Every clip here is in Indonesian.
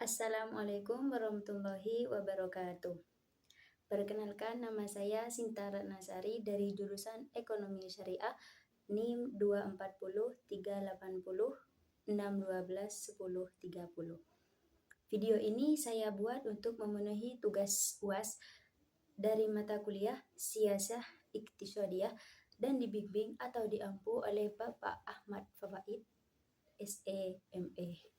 Assalamualaikum warahmatullahi wabarakatuh. Perkenalkan, nama saya Sinta Ratnasari dari jurusan Ekonomi Syariah NIM 240 380 612 1030. Video ini saya buat untuk memenuhi tugas UAS dari mata kuliah Siasah Iqtisadiyah dan dibimbing atau diampu oleh Bapak Ahmad Fawaid, SEME.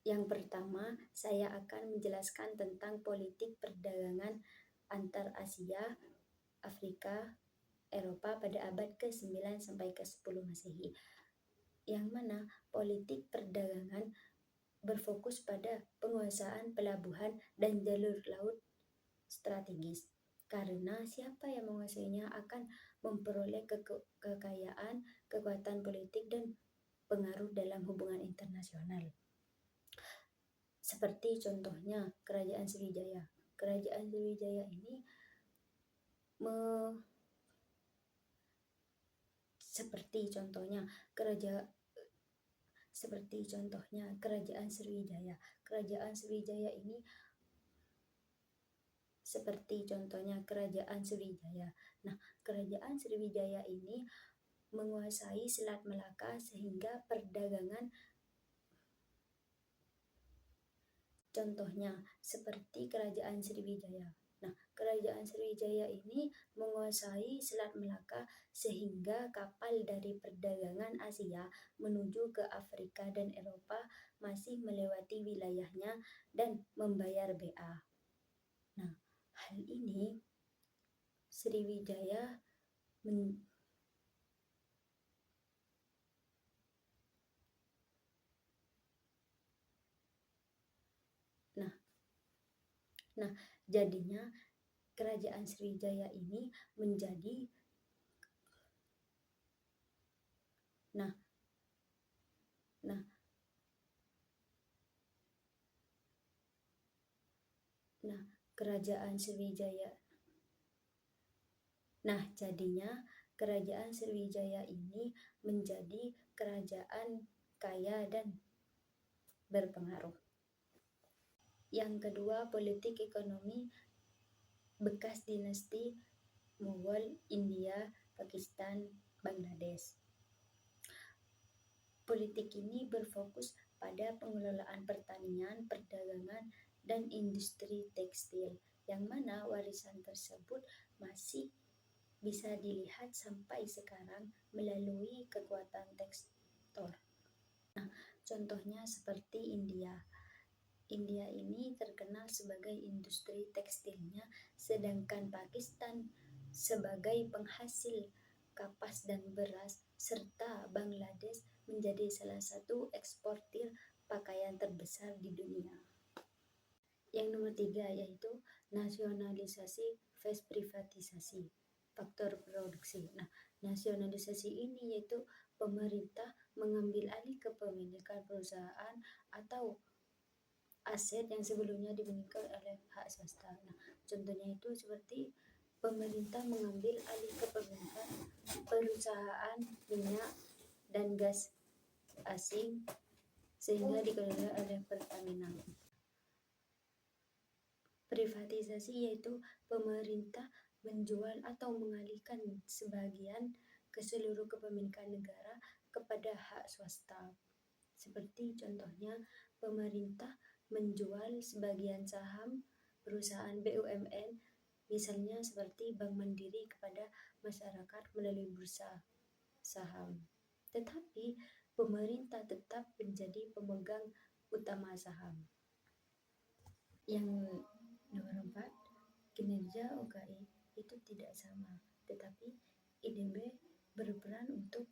Yang pertama, saya akan menjelaskan tentang politik perdagangan antar Asia, Afrika, Eropa pada abad ke-9 sampai ke-10 Masehi. Yang mana politik perdagangan berfokus pada penguasaan pelabuhan dan jalur laut strategis. Karena siapa yang menguasainya akan memperoleh kekayaan, kekuatan politik, dan pengaruh dalam hubungan internasional. Seperti contohnya Kerajaan Sriwijaya. Kerajaan Sriwijaya ini seperti contohnya Kerajaan Sriwijaya. Kerajaan Sriwijaya ini seperti contohnya Kerajaan Sriwijaya. Nah, Kerajaan Sriwijaya ini menguasai Selat Melaka sehingga perdagangan, contohnya seperti Kerajaan Sriwijaya. Nah, Kerajaan Sriwijaya ini menguasai Selat Melaka sehingga kapal dari perdagangan Asia menuju ke Afrika dan Eropa masih melewati wilayahnya dan membayar bea. Nah, hal ini Sriwijaya jadinya Kerajaan Sriwijaya ini menjadi Kerajaan Sriwijaya ini menjadi kerajaan kaya dan berpengaruh. Yang kedua, politik ekonomi bekas dinasti Mughal, India, Pakistan, Bangladesh. Politik ini berfokus pada pengelolaan pertanian, perdagangan, dan industri tekstil, yang mana warisan tersebut masih bisa dilihat sampai sekarang melalui kekuatan tekstil. Nah, contohnya seperti India. India ini terkenal sebagai industri tekstilnya, sedangkan Pakistan sebagai penghasil kapas dan beras, serta Bangladesh menjadi salah satu eksportir pakaian terbesar di dunia. Yang nomor 3 yaitu nasionalisasi vs privatisasi faktor produksi. Nah, nasionalisasi ini yaitu pemerintah mengambil alih kepemilikan perusahaan atau aset yang sebelumnya dimiliki oleh hak swasta. Nah, contohnya itu seperti pemerintah mengambil alih kepemilikan perusahaan minyak dan gas asing sehingga dikelola oleh Pertamina. Privatisasi yaitu pemerintah menjual atau mengalihkan sebagian ke seluruh kepemilikan negara kepada hak swasta. Seperti contohnya pemerintah menjual sebagian saham perusahaan BUMN, misalnya seperti Bank Mandiri, kepada masyarakat melalui bursa saham. Tetapi pemerintah tetap menjadi pemegang utama saham. Yang nomor 4, kinerja UKI itu tidak sama, tetapi IDB berperan untuk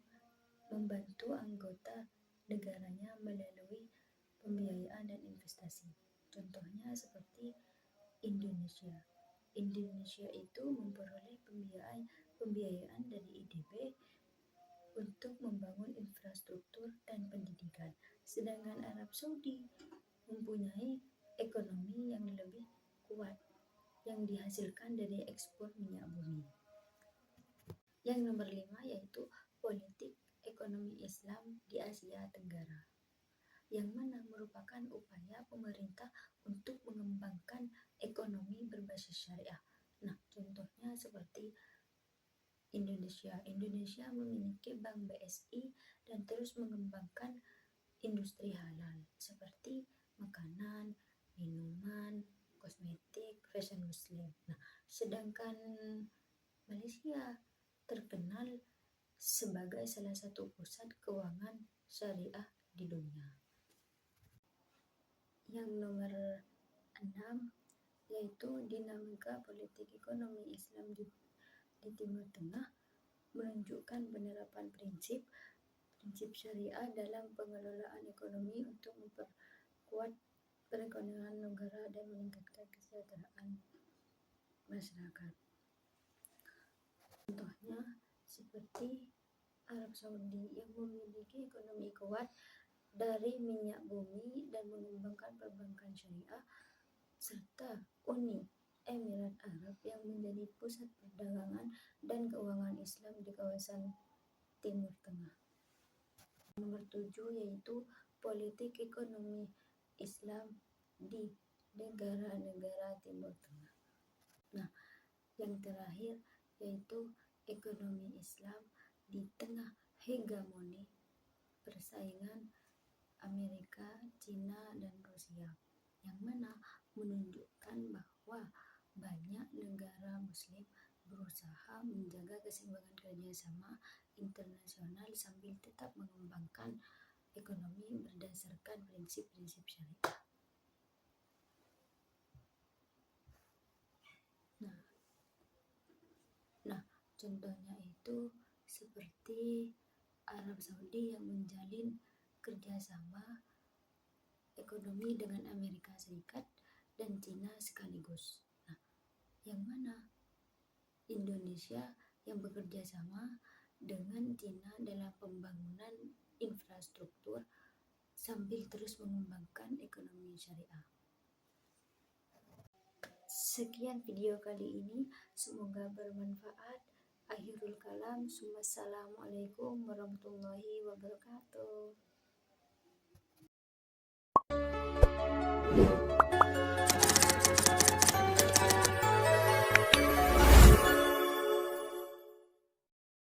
membantu anggota negaranya melalui pembiayaan dan investasi. Contohnya seperti Indonesia. Indonesia itu memperoleh pembiayaan dari IDB untuk membangun infrastruktur dan pendidikan, sedangkan Arab Saudi mempunyai ekonomi yang lebih kuat yang dihasilkan dari ekspor minyak bumi. Yang nomor 5 yaitu politik ekonomi Islam di Asia Tenggara. yang mana merupakan upaya pemerintah untuk mengembangkan ekonomi berbasis syariah. Nah, contohnya seperti Indonesia. Indonesia memiliki Bank BSI dan terus mengembangkan industri halal seperti makanan, minuman, kosmetik, fashion muslim. Nah, sedangkan Malaysia terkenal sebagai salah satu pusat keuangan syariah di dunia. Yang nomor 6 yaitu dinamika politik ekonomi Islam di Timur Tengah menunjukkan penerapan prinsip syariah dalam pengelolaan ekonomi untuk memperkuat perekonomian negara dan meningkatkan kesejahteraan masyarakat. Contohnya seperti Arab Saudi yang memiliki ekonomi kuat dari minyak bumi dan mengembangkan perbankan syariah, serta Uni Emirat Arab yang menjadi pusat perdagangan dan keuangan Islam di kawasan Timur Tengah. Nomor 7 yaitu politik ekonomi Islam di negara-negara Timur Tengah. Nah, yang terakhir yaitu ekonomi Islam di tengah hegemoni persaingan Amerika, Cina, dan Rusia, yang mana menunjukkan bahwa banyak negara muslim berusaha menjaga keseimbangan kerjasama internasional sambil tetap mengembangkan ekonomi berdasarkan prinsip-prinsip syariah. Nah, contohnya itu seperti Arab Saudi yang menjalin kerjasama ekonomi dengan Amerika Serikat dan Cina sekaligus. Nah, yang mana Indonesia yang bekerja sama dengan Cina dalam pembangunan infrastruktur sambil terus mengembangkan ekonomi syariah. Sekian video kali ini, semoga bermanfaat. Akhirul kalam, wassalamualaikum warahmatullahi wabarakatuh.